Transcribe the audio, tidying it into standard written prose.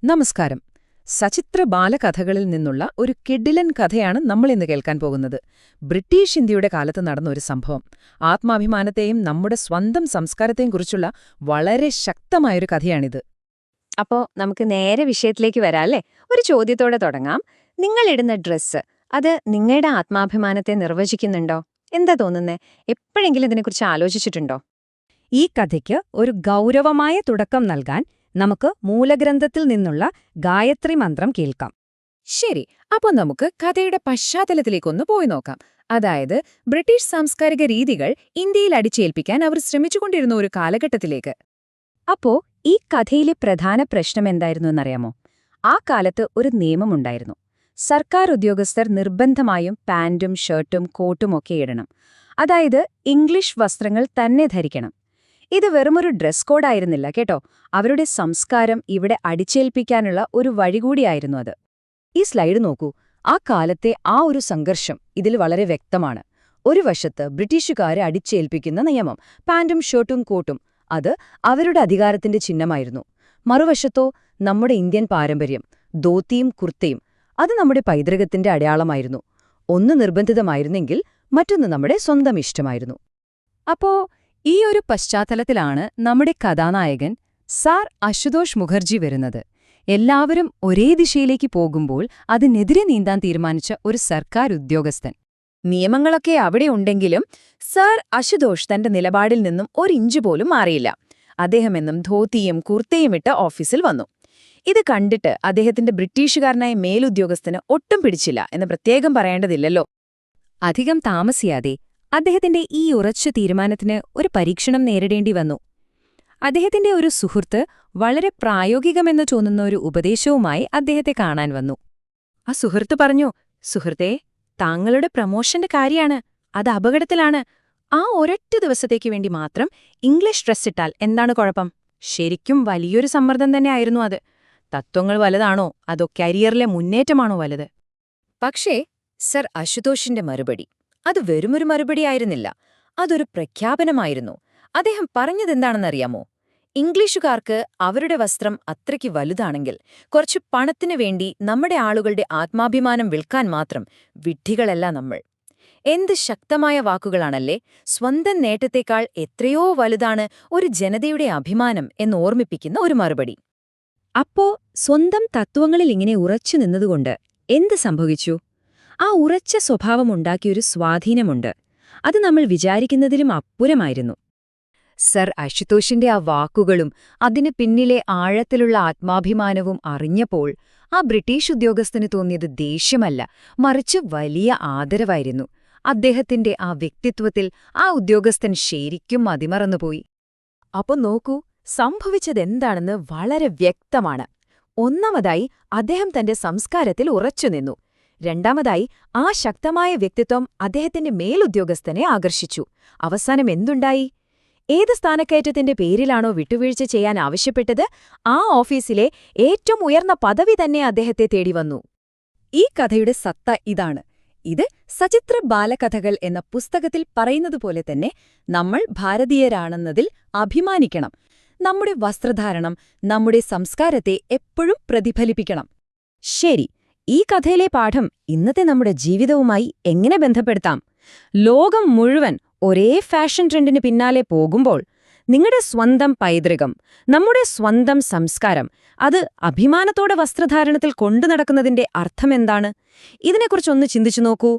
നമസ്കാരം. സചിത്ര ബാലകഥകളിൽ നിന്നുള്ള ഒരു കിഡിലൻ കഥയാണ് നമ്മളിന്ന് കേൾക്കാൻ പോകുന്നത്. ബ്രിട്ടീഷ് ഇന്ത്യയുടെ കാലത്ത് നടന്ന ഒരു സംഭവം. ആത്മാഭിമാനത്തെയും നമ്മുടെ സ്വന്തം സംസ്കാരത്തെയും കുറിച്ചുള്ള വളരെ ശക്തമായൊരു കഥയാണിത്. അപ്പോ നമുക്ക് നേരെ വിഷയത്തിലേക്ക് വരാം അല്ലേ? ഒരു ചോദ്യത്തോടെ തുടങ്ങാം. നിങ്ങളിടുന്ന ഡ്രസ്സ് അത് നിങ്ങളുടെ ആത്മാഭിമാനത്തെ നിർവചിക്കുന്നുണ്ടോ? എന്താ തോന്നുന്നേ? എപ്പോഴെങ്കിലും ഇതിനെക്കുറിച്ച് ആലോചിച്ചിട്ടുണ്ടോ? ഈ കഥയ്ക്ക് ഒരു ഗൗരവമായ തുടക്കം നൽകാൻ നമുക്ക് മൂലഗ്രന്ഥത്തിൽ നിന്നുള്ള ഗായത്രി മന്ത്രം കേൾക്കാം. ശരി, അപ്പോൾ നമുക്ക് കഥയുടെ പശ്ചാത്തലത്തിലേക്കൊന്ന് പോയി നോക്കാം. അതായത് ബ്രിട്ടീഷ് സാംസ്കാരിക രീതികൾ ഇന്ത്യയിൽ അടിച്ചേൽപ്പിക്കാൻ അവർ ശ്രമിച്ചുകൊണ്ടിരുന്ന ഒരു കാലഘട്ടത്തിലേക്ക്. അപ്പോ ഈ കഥയിലെ പ്രധാന പ്രശ്നം എന്തായിരുന്നു എന്നറിയാമോ? ആ കാലത്ത് ഒരു നിയമമുണ്ടായിരുന്നു. സർക്കാർ ഉദ്യോഗസ്ഥർ നിർബന്ധമായും പാന്റും ഷർട്ടും കോട്ടും ഒക്കെ ഇടണം. അതായത് ഇംഗ്ലീഷ് വസ്ത്രങ്ങൾ തന്നെ ധരിക്കണം. ഇത് വെറുമൊരു ഡ്രസ് കോഡായിരുന്നില്ല കേട്ടോ, അവരുടെ സംസ്കാരം ഇവിടെ അടിച്ചേൽപ്പിക്കാനുള്ള ഒരു വഴി കൂടിയായിരുന്നു അത്. ഈ സ്ലൈഡ് നോക്കൂ. ആ കാലത്തെ ആ ഒരു സംഘർഷം ഇതിൽ വളരെ വ്യക്തമാണ്. ഒരു വശത്ത് ബ്രിട്ടീഷുകാരെ അടിച്ചേൽപ്പിക്കുന്ന നിയമം, പാന്റും ഷർട്ടും കോട്ടും, അത് അവരുടെ അധികാരത്തിന്റെ ചിഹ്നമായിരുന്നു. മറുവശത്തോ നമ്മുടെ ഇന്ത്യൻ പാരമ്പര്യം, ധോത്തിയും കുർത്തയും, അത് നമ്മുടെ പൈതൃകത്തിന്റെ അടയാളമായിരുന്നു. ഒന്ന് നിർബന്ധിതമായിരുന്നെങ്കിൽ മറ്റൊന്ന് നമ്മുടെ സ്വന്തം ഇഷ്ടമായിരുന്നു. അപ്പോ ഈ ഒരു പശ്ചാത്തലത്തിലാണ് നമ്മുടെ കഥാനായകൻ സാർ അശുതോഷ് മുഖർജി വരുന്നത്. എല്ലാവരും ഒരേ ദിശയിലേക്ക് പോകുമ്പോൾ അതിനെതിരെ നീന്താൻ തീരുമാനിച്ച ഒരു സർക്കാർ ഉദ്യോഗസ്ഥൻ. നിയമങ്ങളൊക്കെ അവിടെ ഉണ്ടെങ്കിലും സർ അശുതോഷ് തന്റെ നിലപാടിൽ നിന്നും ഒരിഞ്ച് പോലും മാറിയില്ല. അദ്ദേഹം എന്നും ധോത്തിയും കുർത്തയും ഇട്ട് ഓഫീസിൽ വന്നു. ഇത് കണ്ടിട്ട് അദ്ദേഹത്തിന്റെ ബ്രിട്ടീഷുകാരനായ മേലുദ്യോഗസ്ഥന് ഒട്ടും പിടിച്ചില്ല എന്ന് പ്രത്യേകം പറയേണ്ടതില്ലല്ലോ. അധികം താമസിയാതെ അദ്ദേഹത്തിന്റെ ഈ ഉറച്ച തീരുമാനത്തിന് ഒരു പരീക്ഷണം നേരിടേണ്ടി വന്നു. അദ്ദേഹത്തിന്റെ ഒരു സുഹൃത്ത് വളരെ പ്രായോഗികമെന്ന് തോന്നുന്ന ഒരു ഉപദേശവുമായി അദ്ദേഹത്തെ കാണാൻ വന്നു. ആ സുഹൃത്ത് പറഞ്ഞു, സുഹൃത്തേ, താങ്കളുടെ പ്രമോഷന്റെ കാര്യാണ്, അത് അപകടത്തിലാണ്. ആ ഒരൊറ്റ ദിവസത്തേക്ക് വേണ്ടി മാത്രം ഇംഗ്ലീഷ് ഡ്രസ് ഇട്ടാൽ എന്താണ് കുഴപ്പം? ശരിക്കും വലിയൊരു സമ്മർദ്ദം തന്നെയായിരുന്നു അത്. തത്വങ്ങൾ വലുതാണോ അതോ കരിയറിലെ മുന്നേറ്റമാണോ വലുത്? പക്ഷേ സർ അശുതോഷിന്റെ മറുപടി അത് വെറുമൊരു മറുപടിയായിരുന്നില്ല, അതൊരു പ്രഖ്യാപനമായിരുന്നു. അദ്ദേഹം പറഞ്ഞതെന്താണെന്നറിയാമോ? ഇംഗ്ലീഷുകാർക്ക് അവരുടെ വസ്ത്രം അത്രയ്ക്ക് വലുതാണെങ്കിൽ കുറച്ച് പണത്തിനു വേണ്ടി നമ്മുടെ ആളുകളുടെ ആത്മാഭിമാനം വിൽക്കാൻ മാത്രം വിഡ്ഢികളല്ല നമ്മൾ. എന്ത് ശക്തമായ വാക്കുകളാണല്ലേ! സ്വന്തം നേട്ടത്തേക്കാൾ എത്രയോ വലുതാണ് ഒരു ജനതയുടെ അഭിമാനം എന്ന് ഓർമ്മിപ്പിക്കുന്ന ഒരു മറുപടി. അപ്പോ സ്വന്തം തത്വങ്ങളിൽ ഇങ്ങനെ ഉറച്ചു നിന്നതുകൊണ്ട് എന്ത് സംഭവിച്ചു? ആ ഉറച്ച സ്വഭാവമുണ്ടാക്കിയൊരു സ്വാധീനമുണ്ട്. അത് നമ്മൾ വിചാരിക്കുന്നതിലും അപ്പുറമായിരുന്നു. സർ അശുതോഷിന്റെ ആ വാക്കുകളും അതിനു പിന്നിലെ ആഴത്തിലുള്ള ആത്മാഭിമാനവും അറിഞ്ഞപ്പോൾ ആ ബ്രിട്ടീഷ് ഉദ്യോഗസ്ഥന് തോന്നിയത് ദേഷ്യമല്ല, മറിച്ച് വലിയ ആദരവായിരുന്നു. അദ്ദേഹത്തിന്റെ ആ വ്യക്തിത്വത്തിൽ ആ ഉദ്യോഗസ്ഥൻ ശരിക്കും മതിമറന്നുപോയി. അപ്പൊ നോക്കൂ, സംഭവിച്ചതെന്താണെന്ന് വളരെ വ്യക്തമാണ്. ഒന്നാമതായി അദ്ദേഹം തന്റെ സംസ്കാരത്തിൽ ഉറച്ചുനിന്നു. രണ്ടാമതായി ആ ശക്തമായ വ്യക്തിത്വം അദ്ദേഹത്തിന്റെ മേലുദ്യോഗസ്ഥനെ ആകർഷിച്ചു. അവസാനം എന്തുണ്ടായി? ഏത് സ്ഥാനക്കയറ്റത്തിന്റെ പേരിലാണോ വിട്ടുവീഴ്ച ചെയ്യാൻ ആവശ്യപ്പെട്ടത്, ആ ഓഫീസിലെ ഏറ്റവും ഉയർന്ന പദവി തന്നെ അദ്ദേഹത്തെ തേടിവന്നു. ഈ കഥയുടെ സത്ത ഇതാണ്. ഇത് സചിത്ര ബാലകഥകൾ എന്ന പുസ്തകത്തിൽ പറയുന്നതുപോലെ തന്നെ നമ്മൾ ഭാരതീയരാണെന്നതിൽ അഭിമാനിക്കണം. നമ്മുടെ വസ്ത്രധാരണം നമ്മുടെ സംസ്കാരത്തെ എപ്പോഴും പ്രതിഫലിപ്പിക്കണം. ശരി, ഈ കഥയിലെ പാഠം ഇന്നത്തെ നമ്മുടെ ജീവിതവുമായി എങ്ങനെ ബന്ധപ്പെടുത്താം? ലോകം മുഴുവൻ ഒരേ ഫാഷൻ ട്രെൻഡിന് പിന്നാലെ പോകുമ്പോൾ നിങ്ങളുടെ സ്വന്തം പൈതൃകം, നമ്മുടെ സ്വന്തം സംസ്കാരം, അത് അഭിമാനത്തോടെ വസ്ത്രധാരണത്തിൽ കൊണ്ടുനടക്കുന്നതിന്റെ അർത്ഥമെന്താണ്? ഇതിനെക്കുറിച്ചൊന്ന് ചിന്തിച്ചു നോക്കൂ.